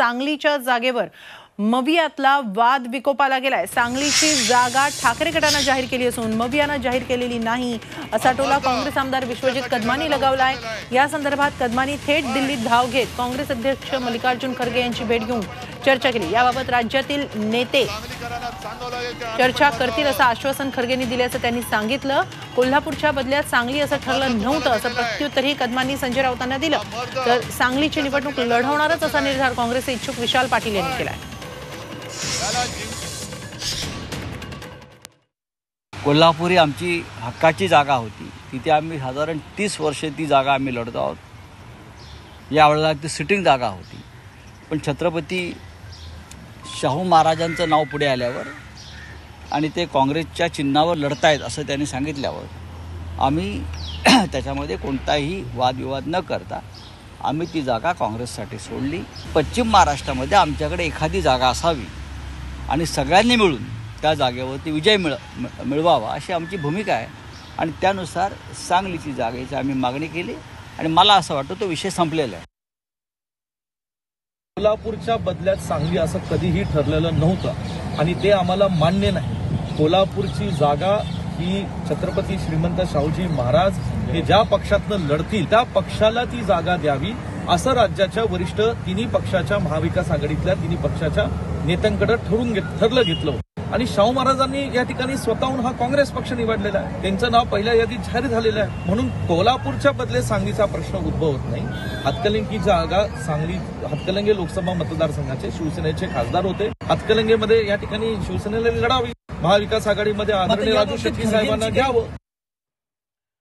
सांगलीच्या जागेवर मवियातला वाद विकोपाला गेलाय। सांगलीची जागा ठाकरे गटाने जाहीर केली असून मवियाने जाहीर केलेली नाही असा टोला काँग्रेस आमदार विश्वजित कदमानी लगावलाय। या संदर्भात कदमानी थेट दिल्लीत धाव घेत काँग्रेस अध्यक्ष मल्लिकार्जुन खरगे यांची भेट घेऊन चर्चा केली। याबाबत राज्यातील नेते चर्चा करतील असं आश्वासन खरगेंनी दिल्याचं त्यांनी सांगितलं। कोल्हापूरच्या बदल्यात सांगली असं ठरलं नव्हतं असं प्रत्युत्तरही कदमांनी संजय राऊतांना दिलं। तर सांगलीची निवडणूक लढवणारच असा निर्धार काँग्रेसचे इच्छुक विशाल पाटील यांनी केलाय। कोल्हापूर ही आमची हक्काची जागा होती। तिथे आम्ही साधारण 30 वर्षे ती जागा आम्ही लढतो आहोत। यावेळेला ती सिटिंग जागा होती, पण छत्रपती शाहू महाराजांचं नाव पुढे आल्यावर आणि ते काँग्रेसच्या चिन्हावर लढतायत असं त्यांनी सांगितल्यावर आम्ही त्याच्यामध्ये कोणताही वादविवाद न करता आम्ही ती जागा काँग्रेससाठी सोडली। पश्चिम महाराष्ट्रामध्ये आमच्याकडे एखादी जागा असावी आणि सगळ्यांनी मिळून त्या जागेवरती विजय मिळवावा अशी आमची भूमिका आहे आणि त्यानुसार सांगलीची जागेची आम्ही मागणी केली आणि मला असं वाटतं तो विषय संपलेला आहे। कोल्हापूरच्या बदल्यात सांगली असं कधीही ठरलेलं नव्हतं आणि ते आम्हाला मान्य नाही। कोल्हापूरची जागा ही छत्रपती श्रीमंत शाहूजी महाराज हे ज्या पक्षातनं लढतील त्या पक्षाला ती जागा द्यावी असं राज्याच्या वरिष्ठ तिन्ही पक्षाच्या महाविकास आघाडीतल्या तिन्ही पक्षाच्या नेत्यांकडे ठरलं घेतलं आणि शाहू महाराजांनी या ठिकाणी स्वतःहून हा काँग्रेस पक्ष निवडलेला आहे। त्यांचं नाव पहिल्या यादीत जाहीर झालेलं आहे, म्हणून कोल्हापूरच्या बदले सांगलीचा प्रश्न उद्भवत नाही। हातकलंगी जागा सांगली हातकलंगे लोकसभा मतदारसंघाचे शिवसेनेचे खासदार होते। हातकलंगेमध्ये या ठिकाणी शिवसेनेला लढावी, महाविकास आघाडीमध्ये आदरणीय राजू शेट्टी साहेबांना घ्यावं